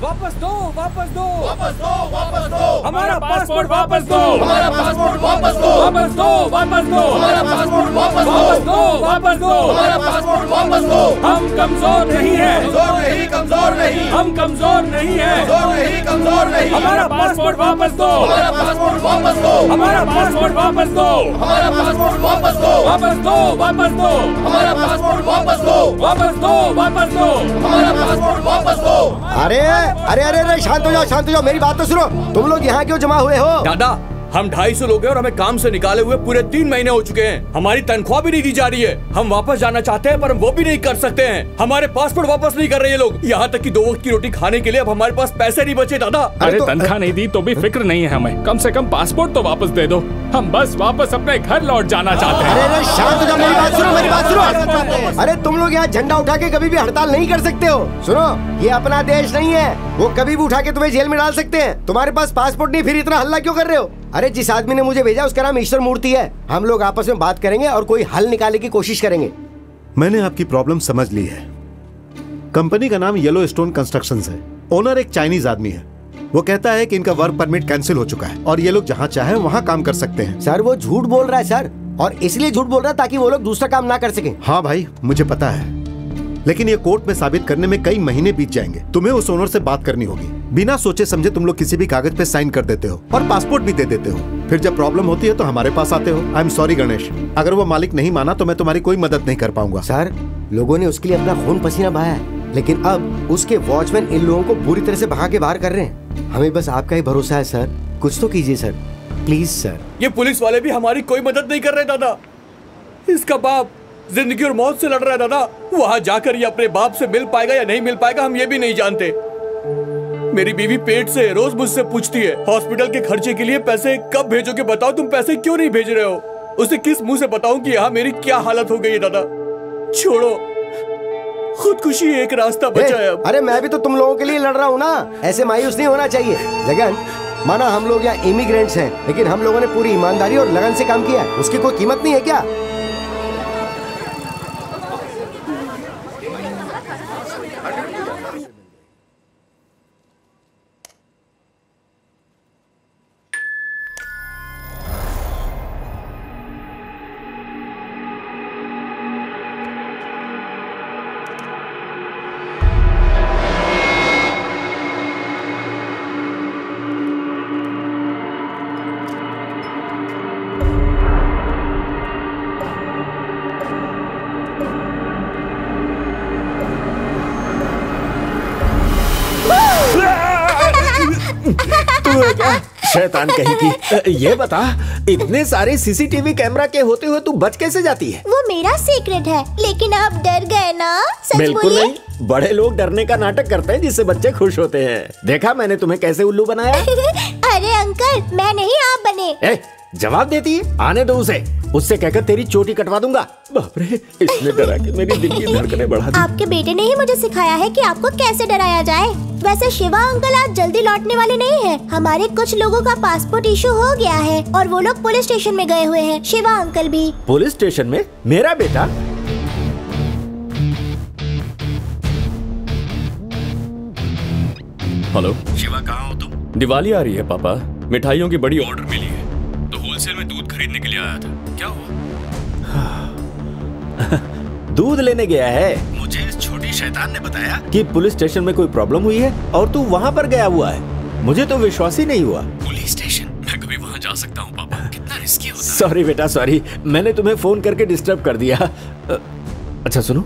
वापस दो, वापस दो, वापस दो, वापस दो, हमारा पासपोर्ट वापस दो, हमारा पासपोर्ट वापस दो, वापस दो, वापस दो, हमारा पासपोर्ट वापस दो, वापस दो, वापस दो, हमारा पासपोर्ट वापस दो। हम कमजोर नहीं है, कमजोर नहीं, कमजोर नहीं, हम कमजोर नहीं है, कमजोर नहीं, कमजोर नहीं। हमारा पासपोर्ट वापस दो, हमारा पासपोर्ट वापस दो, हमारा पासपोर्ट वापस दो, हमारा पासपोर्ट वापस दो, वापस दो, वापस दो, हमारा पासपोर्ट वापस दो, वापस दो, वापस दो, हमारा पासपोर्ट वापस दो। अरे अरे अरे अरे शांत हो जाओ, शांत हो जाओ, मेरी बात तो सुनो। तुम लोग यहाँ क्यों जमा हुए हो? दादा, हम 250 लोग हैं और हमें काम से निकाले हुए पूरे 3 महीने हो चुके हैं। हमारी तनख्वाह भी नहीं दी जा रही है। हम वापस जाना चाहते हैं पर हम वो भी नहीं कर सकते हैं। हमारे पासपोर्ट वापस नहीं कर रहे ये लोग। यहाँ तक कि 2 वक्त की रोटी खाने के लिए अब हमारे पास पैसे नहीं बचे दादा। अरे तनख्वाह नहीं दी तो भी फिक्र नहीं है हमें, कम से कम पासपोर्ट तो वापस दे दो। हम बस वापस अपने घर लौट जाना चाहते हैं। अरे अरे शांत हो जाओ, मेरी बात सुनो, मेरी बात सुनो। अरे तुम लोग यहाँ झंडा उठा के कभी भी हड़ताल नहीं कर सकते हो। सुनो, ये अपना देश नहीं है, वो कभी भी उठा के तुम्हें जेल में डाल सकते हैं। तुम्हारे पास पासपोर्ट नहीं, फिर इतना हल्ला क्यों कर रहे हो? अरे जिस आदमी ने मुझे भेजा उसका नाम ईश्वर मूर्ति है। हम लोग आपस में बात करेंगे और कोई हल निकालने की कोशिश करेंगे। मैंने आपकी प्रॉब्लम समझ ली है। कंपनी का नाम येलो स्टोन कंस्ट्रक्शंस है। ओनर एक चाइनीज आदमी है। वो कहता है कि इनका वर्क परमिट कैंसिल हो चुका है और ये लोग जहाँ चाहे वहाँ काम कर सकते हैं। सर वो झूठ बोल रहा है सर, और इसलिए झूठ बोल रहा है ताकि वो लोग दूसरा काम ना कर सकें। हाँ भाई, मुझे पता है, लेकिन ये कोर्ट में साबित करने में कई महीने बीत जाएंगे। तुम्हें उस ओनर से बात करनी होगी। बिना सोचे समझे तुम लोग किसी भी कागज पे साइन कर देते हो और पासपोर्ट भी दे देते हो। फिर जब प्रॉब्लम होती है तो हमारे पास आते हो। आई एम सॉरी गणेश, अगर वो मालिक नहीं माना तो मैं तुम्हारी कोई मदद नहीं कर पाऊंगा। सर, लोगों ने उसके लिए अपना खून पसीना बहाया है, लेकिन अब उसके वॉचमैन इन लोगों को बुरी तरह से भगा के बाहर कर रहे हैं। हमें बस आपका ही भरोसा है सर, कुछ तो कीजिए सर, प्लीज सर। ये पुलिस वाले भी हमारी कोई मदद नहीं कर रहे दादा। इसका बाप जिंदगी और मौत से लड़ रहा है दादा। वहाँ जाकर ये अपने बाप से मिल पाएगा या नहीं मिल पाएगा हम ये भी नहीं जानते। मेरी बीवी पेट से रोज मुझसे पूछती है हॉस्पिटल के खर्चे के लिए पैसे कब भेजोगे, बताओ तुम पैसे क्यों नहीं भेज रहे हो। उसे किस मुंह से बताऊं कि यहाँ मेरी क्या हालत हो गई है दादा। छोड़ो, खुदकुशी एक रास्ता बचा है अब। अरे मैं भी तो तुम लोगों के लिए लड़ रहा हूँ ना, ऐसे मायूस नहीं होना चाहिए। जगन, माना हम लोग यहाँ इमिग्रेंट्स हैं, लेकिन हम लोगों ने पूरी ईमानदारी और लगन से काम किया है, उसकी कोई कीमत नहीं है क्या? शैतान कहीं की। ये बता, इतने सारे सीसीटीवी कैमरा के होते हुए तू बच कैसे जाती है? वो मेरा सीक्रेट है, लेकिन आप डर गए ना? सच बिल्कुल नहीं, बड़े लोग डरने का नाटक करते हैं जिससे बच्चे खुश होते हैं। देखा मैंने तुम्हें कैसे उल्लू बनाया? अरे अंकल, मैं नहीं, आप बने। जवाब देती है, आने दो उसे। उससे कहकर तेरी चोटी कटवा दूंगा। बाप रे, इसने डरा के मेरी दिल की धड़कनें बढ़ा दी। आपके बेटे ने ही मुझे सिखाया है कि आपको कैसे डराया जाए। वैसे शिवा अंकल आज जल्दी लौटने वाले नहीं हैं। हमारे कुछ लोगों का पासपोर्ट इशू हो गया है और वो लोग पुलिस स्टेशन में गए हुए हैं। शिवा अंकल भी। पुलिस स्टेशन में? मेरा बेटा? हेलो शिवा, कहाँ हो तुम? दिवाली आ रही है पापा, मिठाइयों की बड़ी ऑर्डर मिली है तो होलसेल में दूध खरीदने के लिए आया था। क्या हुआ? दूध लेने गया है? मुझे इस छोटी शैतान ने बताया कि पुलिस स्टेशन में कोई प्रॉब्लम हुई है और तू वहाँ पर गया हुआ है। मुझे तो विश्वास ही नहीं हुआ। Police station? मैं कभी वहाँ जा सकता हूँ पापा? कितना रिस्की होता है। सॉरी बेटा, सॉरी, मैंने तुम्हें फोन करके डिस्टर्ब कर दिया। अच्छा सुनो,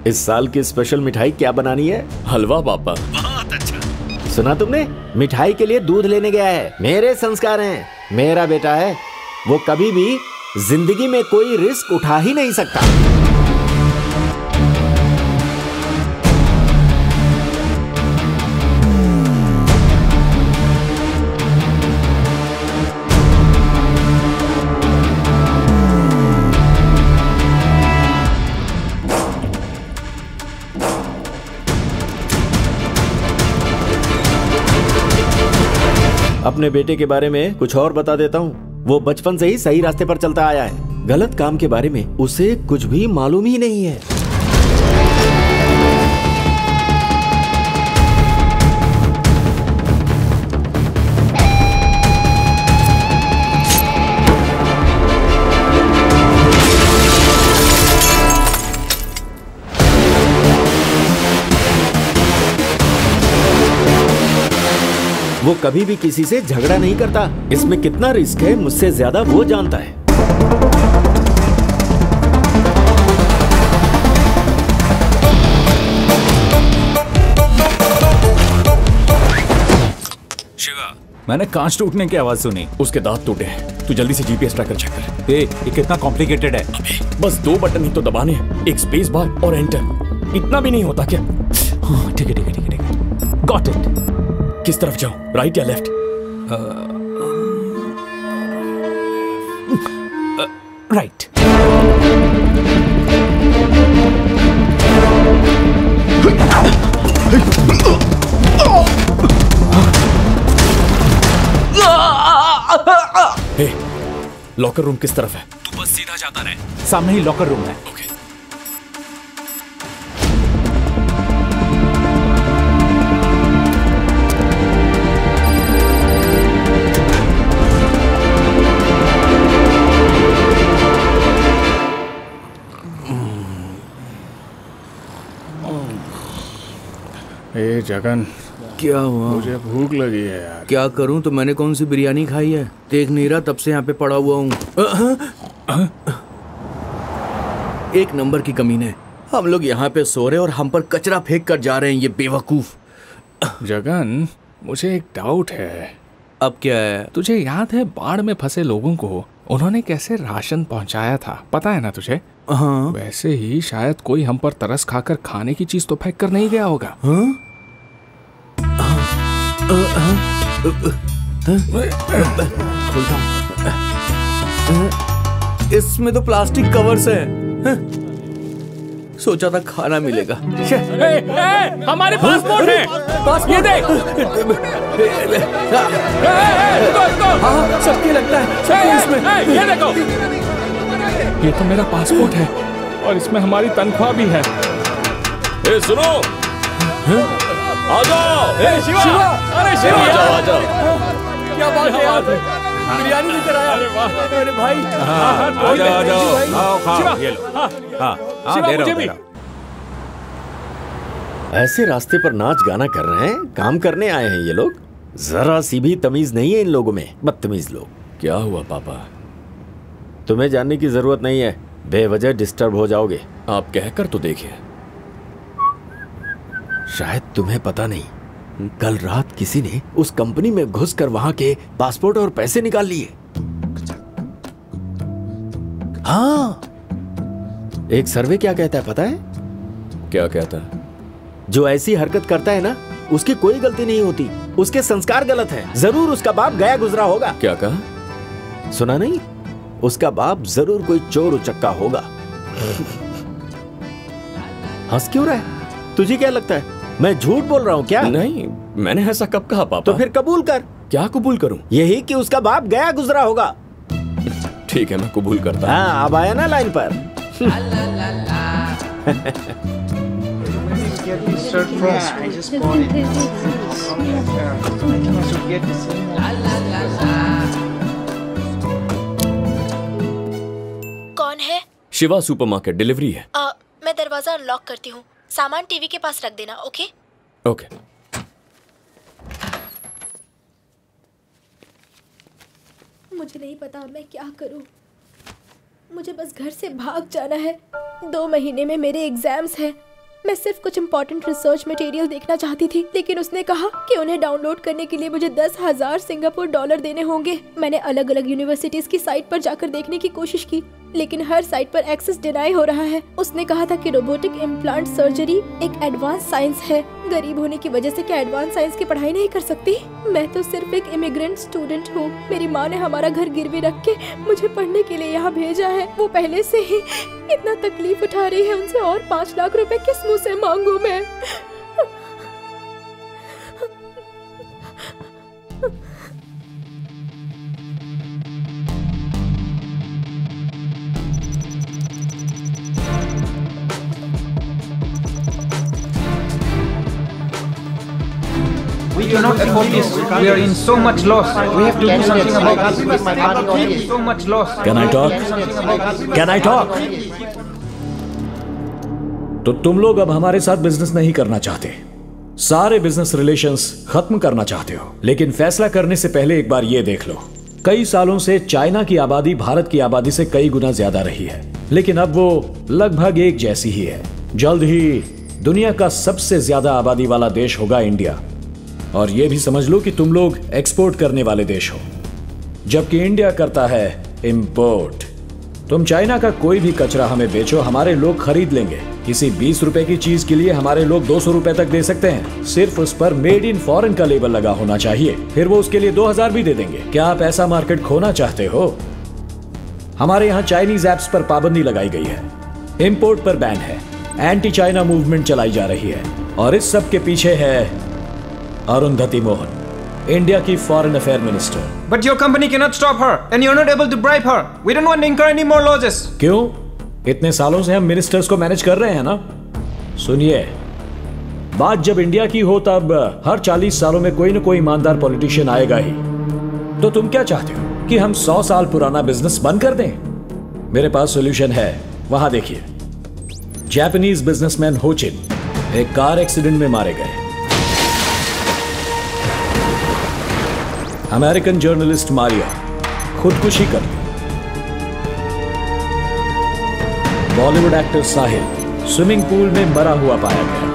इस साल की स्पेशल मिठाई क्या बनानी है? हलवा पापा। बहुत अच्छा। सुना तुमने? मिठाई के लिए दूध लेने गया है। मेरे संस्कार हैं, मेरा बेटा है, वो कभी भी जिंदगी में कोई रिस्क उठा ही नहीं सकता। अपने बेटे के बारे में कुछ और बता देता हूँ। वो बचपन से ही सही रास्ते पर चलता आया है। गलत काम के बारे में उसे कुछ भी मालूम ही नहीं है। वो कभी भी किसी से झगड़ा नहीं करता। इसमें कितना रिस्क है मुझसे ज्यादा वो जानता है। शिवा, मैंने कांच टूटने की आवाज सुनी। उसके दांत टूटे हैं। तू जल्दी से जीपीएस ट्रैकर चेक कर। ये कितना कॉम्प्लिकेटेड है? बस 2 बटन ही तो दबाने हैं, एक स्पेस बार और एंटर। इतना भी नहीं होता क्या? हाँ, ठीक है। Got it. किस तरफ जाऊं, राइट या लेफ्ट? राइट। लॉकर रूम किस तरफ है? तू बस सीधा जाता रहे, सामने ही लॉकर रूम है। ओके। जगन, क्या हुआ? मुझे भूख लगी है यार। क्या करूं? तो मैंने कौन सी बिरयानी खाई है, देख नहीं रहा तब से यहाँ पे पड़ा हुआ हूँ। एक नंबर की कमीने। हम लोग यहाँ पे सो रहे और हम पर कचरा फेंक कर जा रहे हैं, ये बेवकूफ। जगन, मुझे एक डाउट है। अब क्या है? तुझे याद है बाढ़ में फंसे लोगों को उन्होंने कैसे राशन पहुंचाया था? पता है ना तुझे? हाँ। वैसे ही शायद कोई हम पर तरस खाकर खाने की चीज तो फेंक कर नहीं गया होगा। हाँ? इसमें तो प्लास्टिक कवर्स है। सोचा था खाना मिलेगा। हमारे पासपोर्ट है, ये देख। हाँ, सबके लगता है इसमें। ये देखो, ये तो मेरा पासपोर्ट है और इसमें हमारी तनख्वाह भी है। सुनो, आ जाओ। शिवा, अरे शिवा, आ जाओ। क्या बात है यार, बिरयानी लेकर आया। अरे भाई, आ जाओ, खाओ, ये लो। हाँ, दे रहा हूँ। ऐसे रास्ते पर नाच गाना कर रहे हैं, काम करने आए हैं ये लोग। जरा सी भी तमीज नहीं है इन लोगों में, बदतमीज लोग। क्या हुआ पापा? तुम्हें जानने की जरूरत नहीं है, बेवजह डिस्टर्ब हो जाओगे। आप कहकर तो देखिए। शायद तुम्हें पता नहीं, कल रात किसी ने उस कंपनी में घुसकर वहां के पासपोर्ट और पैसे निकाल लिए। हाँ, एक सर्वे क्या कहता है पता है? क्या कहता है? जो ऐसी हरकत करता है ना, उसकी कोई गलती नहीं होती, उसके संस्कार गलत है। जरूर उसका बाप गया गुजरा होगा। क्या कहा? सुना नहीं? उसका बाप जरूर कोई चोर उचक्का होगा। हंस क्यों रहा है? तुझे क्या लगता है मैं झूठ बोल रहा हूँ क्या? नहीं, मैंने ऐसा कब कहा पापा? तो फिर कबूल कर। क्या कबूल करूं? यही कि उसका बाप गया गुजरा होगा। ठीक है, मैं कबूल करता हूं। हाँ, अब आया ना लाइन पर। कौन है? शिवा सुपरमार्केट, डिलीवरी है। मैं दरवाजा अनलॉक करती हूँ, सामान टीवी के पास रख देना। ओके? ओके। मुझे नहीं पता मैं क्या करूँ। मुझे बस घर से भाग जाना है। 2 महीने में मेरे एग्जाम्स हैं। मैं सिर्फ कुछ इम्पोर्टेंट रिसर्च मटेरियल देखना चाहती थी, लेकिन उसने कहा कि उन्हें डाउनलोड करने के लिए मुझे 10,000 सिंगापुर डॉलर देने होंगे। मैंने अलग अलग यूनिवर्सिटीज की साइट पर जाकर देखने की कोशिश की, लेकिन हर साइट पर एक्सेस डिनाई हो रहा है। उसने कहा था कि रोबोटिक इम्प्लांट सर्जरी एक एडवांस साइंस है। गरीब होने की वजह से क्या एडवांस साइंस की पढ़ाई नहीं कर सकती? मैं तो सिर्फ एक इमिग्रेंट स्टूडेंट हूँ। मेरी माँ ने हमारा घर गिरवी रख के मुझे पढ़ने के लिए यहाँ भेजा है। वो पहले से ही इतना तकलीफ उठा रही है, उनसे और 5 लाख रुपए किस मुँह से मांगू मैं? We cannot afford this. We are in so much loss. We have to do something about this. We have so much loss. Can I talk? Can I talk? तो तुम लोग अब हमारे साथ बिजनेस नहीं करना चाहते, सारे बिजनेस रिलेशंस खत्म करना चाहते हो, लेकिन फैसला करने से पहले एक बार ये देख लो। कई सालों से चाइना की आबादी भारत की आबादी से कई गुना ज्यादा रही है, लेकिन अब वो लगभग एक जैसी ही है। जल्द ही दुनिया का सबसे ज्यादा आबादी वाला देश होगा इंडिया। और ये भी समझ लो कि तुम लोग एक्सपोर्ट करने वाले देश हो, जबकि इंडिया करता है इंपोर्ट। तुम चाइना का कोई भी कचरा हमें बेचो, हमारे लोग खरीद लेंगे। किसी 20 रुपए की चीज के लिए हमारे लोग 200 रुपए तक दे सकते हैं। सिर्फ उस पर मेड इन फॉरेन का लेबल लगा होना चाहिए, फिर वो उसके लिए 2000 भी दे देंगे। क्या आप ऐसा मार्केट खोना चाहते हो? हमारे यहाँ चाइनीज एप्स पर पाबंदी लगाई गई है, इंपोर्ट पर बैन है, एंटी चाइना मूवमेंट चलाई जा रही है, और इस सब के पीछे है अरुंधति मोहन, इंडिया की foreign affair minister. But your company cannot stop her, and you're not able to bribe her. We don't want to incur any more losses. क्यों? इतने सालों से हम मिनिस्टर्स को मैनेज कर रहे हैं ना। सुनिए, बात जब इंडिया की हो तब हर 40 सालों में कोई ना कोई ईमानदार पॉलिटिशियन आएगा ही। तो तुम क्या चाहते हो कि हम 100 साल पुराना बिजनेस बंद कर दें? मेरे पास सॉल्यूशन है, वहां देखिए। जापानीज बिजनेसमैन हो चिन एक कार एक्सीडेंट में मारे गए। अमेरिकन जर्नलिस्ट मारिया खुदकुशी कर ली। बॉलीवुड एक्टर साहिल स्विमिंग पूल में मरा हुआ पाया गया।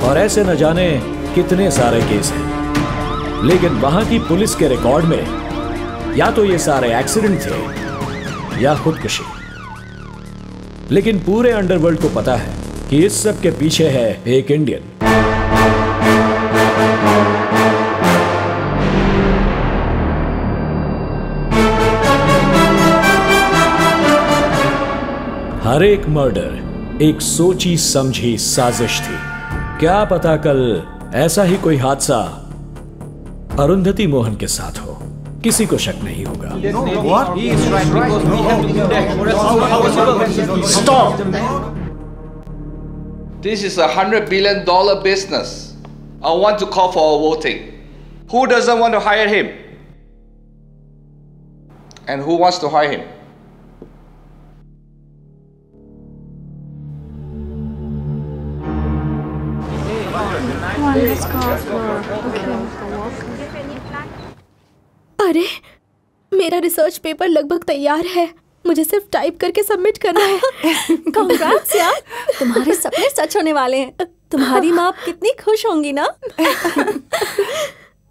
और ऐसे न जाने कितने सारे केस हैं, लेकिन वहां की पुलिस के रिकॉर्ड में या तो ये सारे एक्सीडेंट थे या खुदकुशी। लेकिन पूरे अंडरवर्ल्ड को पता है कि इस सब के पीछे है एक इंडियन। हर एक मर्डर एक सोची समझी साजिश थी। क्या पता कल ऐसा ही कोई हादसा अरुंधति मोहन के साथ हो, किसी को शक नहीं होगा। Stop! This is $100 billion business. I want to call for a voting. Who doesn't want to hire him? And who wants to hire him? अरे, मेरा रिसर्च पेपर लगभग तैयार है, मुझे सिर्फ टाइप करके सबमिट करना है। कांग्रेट्स यार, तुम्हारे सपने सच होने वाले हैं। तुम्हारी माँ कितनी खुश होंगी ना।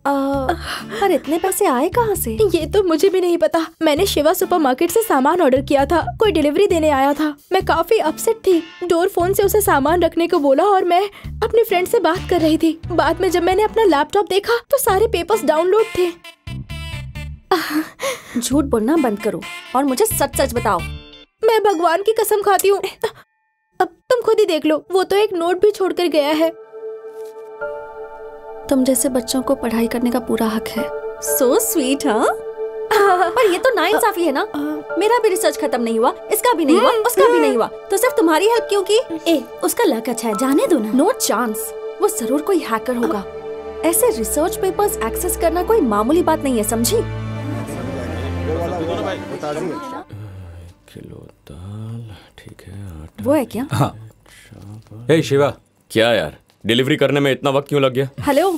पर इतने पैसे आए कहाँ से? ये तो मुझे भी नहीं पता। मैंने शिवा सुपरमार्केट से सामान ऑर्डर किया था, कोई डिलीवरी देने आया था। मैं काफी अपसेट थी। डोर फोन से उसे सामान रखने को बोला और मैं अपनी फ्रेंड से बात कर रही थी। बाद में जब मैंने अपना लैपटॉप देखा तो सारे पेपर्स डाउनलोड थे। झूठ बोलना बंद करो और मुझे सच सच बताओ। मैं भगवान की कसम खाती हूँ। अब तुम खुद ही देख लो, वो तो एक नोट भी छोड़कर गया है। तुम जैसे बच्चों को पढ़ाई करने का पूरा हक है। सो स्वीट, हाँ? पर ये तो नाइंसाफी है ना। मेरा भी रिसर्च खत्म नहीं हुआ, इसका भी नहीं हुआ, उसका भी नहीं हुआ, तो सिर्फ तुम्हारी हेल्प क्यों की? उसका लक अच्छा है, जाने दो ना। नो चांस, वो जरूर कोई हैकर होगा। ऐसे रिसर्च पेपर्स एक्सेस करना कोई मामूली बात नहीं है, समझी? किलो दाल, ठीक है। वो है क्या? हाँ। हे शिवा, क्या यार, डिलीवरी करने में इतना वक्त क्यों लग गया? हेलो,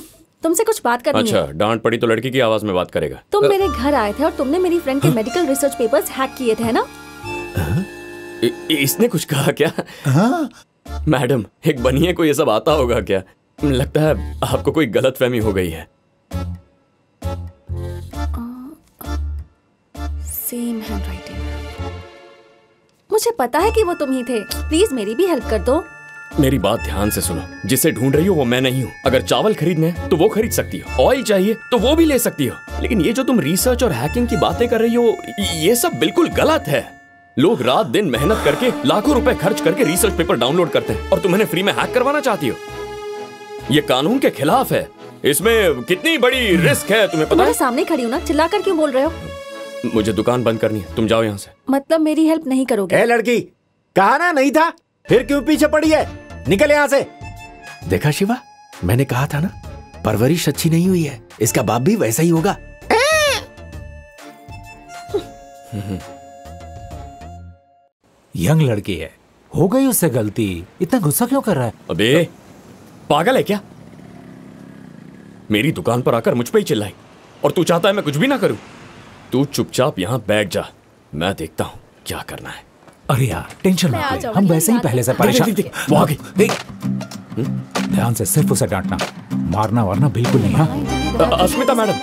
तुमसे कुछ बात करनी है। अच्छा, डांट पड़ी तो लड़की की आवाज में बात करेगा। तुम मेरे घर आए थे और तुमने मेरी फ्रेंड के मेडिकल रिसर्च पेपर्स हैक किए थे, है ना? इसने कुछ कहा क्या? मैडम, एक बनिए को ये सब आता होगा क्या? लगता है आपको कोई गलतफहमी हो गई है। Same handwriting. मुझे पता है कि वो तुम ही थे। प्लीज मेरी भी हेल्प कर दो। मेरी बात ध्यान से सुनो, जिसे ढूंढ रही हो वो मैं नहीं हूँ। अगर चावल खरीदने हैं तो वो खरीद सकती हो, ऑयल चाहिए तो वो भी ले सकती हो, लेकिन ये जो तुम रिसर्च और हैकिंग की बातें कर रही हो, ये सब बिल्कुल गलत है। लोग रात दिन मेहनत करके लाखों रुपए खर्च करके रिसर्च पेपर डाउनलोड करते हैं और तुम इन्हें फ्री में हैक करवाना चाहती हो। ये कानून के खिलाफ है। इसमें कितनी बड़ी रिस्क है तुम्हें पता है? सामने खड़ी हूँ ना, चिल्लाकर क्यों बोल रहे हो? मुझे दुकान बंद करनी है, तुम जाओ यहाँ से। मतलब मेरी हेल्प नहीं करोगे? ए लड़की, कहा ना नहीं था, फिर क्यों पीछे पड़ी है? निकल यहाँ से। देखा शिवा, मैंने कहा था ना, परवरिश अच्छी नहीं हुई है, इसका बाप भी वैसा ही होगा। यंग लड़की है, हो गई उससे गलती, इतना गुस्सा क्यों कर रहा है? अबे पागल है क्या? मेरी दुकान पर आकर मुझ पे ही चिल्लाई और तू चाहता है मैं कुछ भी ना करूं? तू चुपचाप यहाँ बैठ जा, मैं देखता हूँ क्या करना है। अरे यार टेंशन मत ले, हम वैसे ही पहले से परेशान। वो आ गई। ध्यान से, सिर्फ उसे डांटना, मारना वारना बिल्कुल नहीं। हाँ अस्मिता मैडम,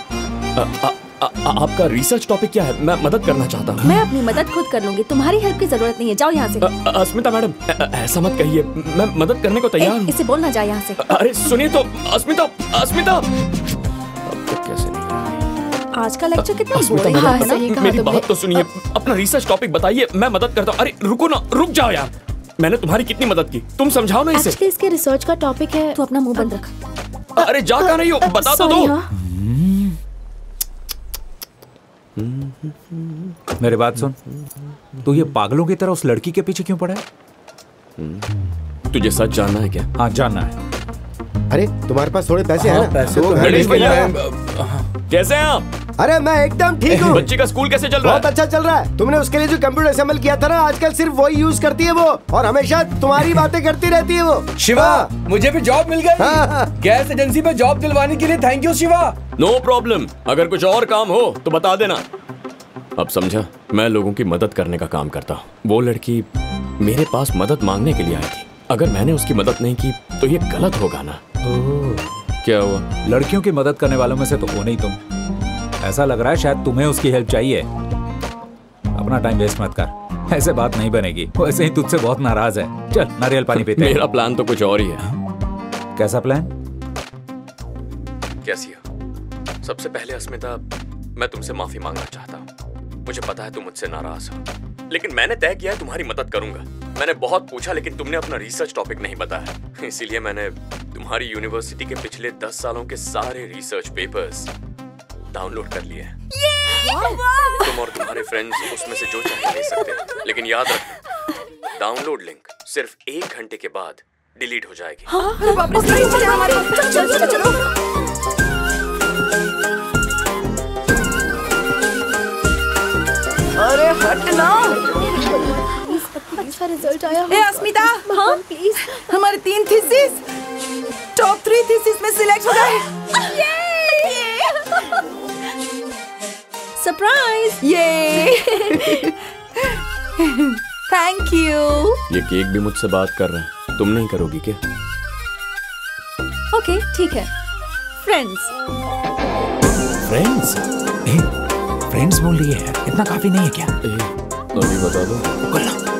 आपका रिसर्च टॉपिक क्या है? मैं मदद करना चाहता हूँ। मैं अपनी मदद खुद कर लूंगी, तुम्हारी हेल्प की जरूरत नहीं है, जाओ यहाँ से। अस्मिता मैडम ऐसा मत कहिए, मैं मदद करने को तैयार हूँ। इसे बोलना जाए यहाँ से। अरे सुनिए तो अस्मिता, अस्मिता अब तो कैसे नहीं आज का लेक्चर कितना अस्मिता बोरिंग है ना? मेरी बात तो सुनिए, अपना रिसर्च टॉपिक बताइए, मैं मदद करता हूँ। अरे रुको ना, रुक जाओ यार, मैंने तुम्हारी कितनी मदद की, तुम समझाओ ना इसे। एक्चुअली इसके रिसर्च का टॉपिक है। तू अपना मुंह बंद रख। अरे जा कहाँ रही हो, बता तो दो। मेरी बात सुन, तू ये पागलों की तरह उस लड़की के पीछे क्यों पड़ा है? तुझे सच जानना है क्या? हाँ जानना है। अरे तुम्हारे पास थोड़े पैसे हैं ना? पैसे तो गणेश भैया कैसे हैं आप? अरे मैं एकदम ठीक हूँ। बच्ची का स्कूल कैसे चल रहा है? बहुत अच्छा चल रहा है। तुमने उसके लिए जो कंप्यूटर असेंबल किया था ना, आजकल सिर्फ वही यूज करती है वो, और हमेशा तुम्हारी बातें करती रहती है वो। शिवा, मुझे भी जॉब मिल गई। गैस एजेंसी में जॉब दिलवाने के लिए thank you Shiva. No problem, अगर कुछ और काम हो तो बता देना। अब समझा, मैं लोगों की मदद करने का काम करता हूँ। वो लड़की मेरे पास मदद मांगने के लिए आई थी, अगर मैंने उसकी मदद नहीं की तो ये गलत होगा ना। क्या हुआ? लड़कियों की मदद करने वालों में से तो हो नहीं तुम। ऐसा लग रहा है शायद तुम्हें उसकी हेल्प चाहिए। अपना टाइम वेस्ट मत कर, ऐसे बात नहीं बनेगी। वैसे ही तुझसे बहुत नाराज है। चल नारियल पानी पीते हैं। मेरा प्लान तो कुछ और ही है। कैसा प्लान? कैसी हो? सबसे पहले अस्मिता, मैं तुमसे माफी मांगना चाहता हूँ। मुझे पता है तुम मुझसे नाराज हो, लेकिन मैंने तय किया है तुम्हारी मदद करूंगा। मैंने बहुत पूछा लेकिन तुमने अपना रिसर्च टॉपिक नहीं बताया, इसीलिए मैंने तुम्हारी यूनिवर्सिटी के पिछले 10 सालों के सारे रिसर्च पेपर्स डाउनलोड कर लिए हैं। तुम और तुम्हारे फ्रेंड्स उसमें से जो चाहे ले सकते हैं, लेकिन याद रखना डाउनलोड लिंक सिर्फ 1 घंटे के बाद डिलीट हो जाएगी। अरे हट ना। अच्छा रिजल्ट आया। ए अस्मिता, हाँ प्लीज, हमारे 3 थीसिस टॉप 3 थीसिस में सिलेक्ट हो गए। सरप्राइज! ये थैंक यू। ये केक भी मुझसे बात कर रहा है, तुम नहीं करोगी क्या? ओके ठीक है। फ्रेंड्स। फ्रेंड्स? फ्रेंड्स बोल रही है, इतना काफी नहीं है क्या? अभी बता दो।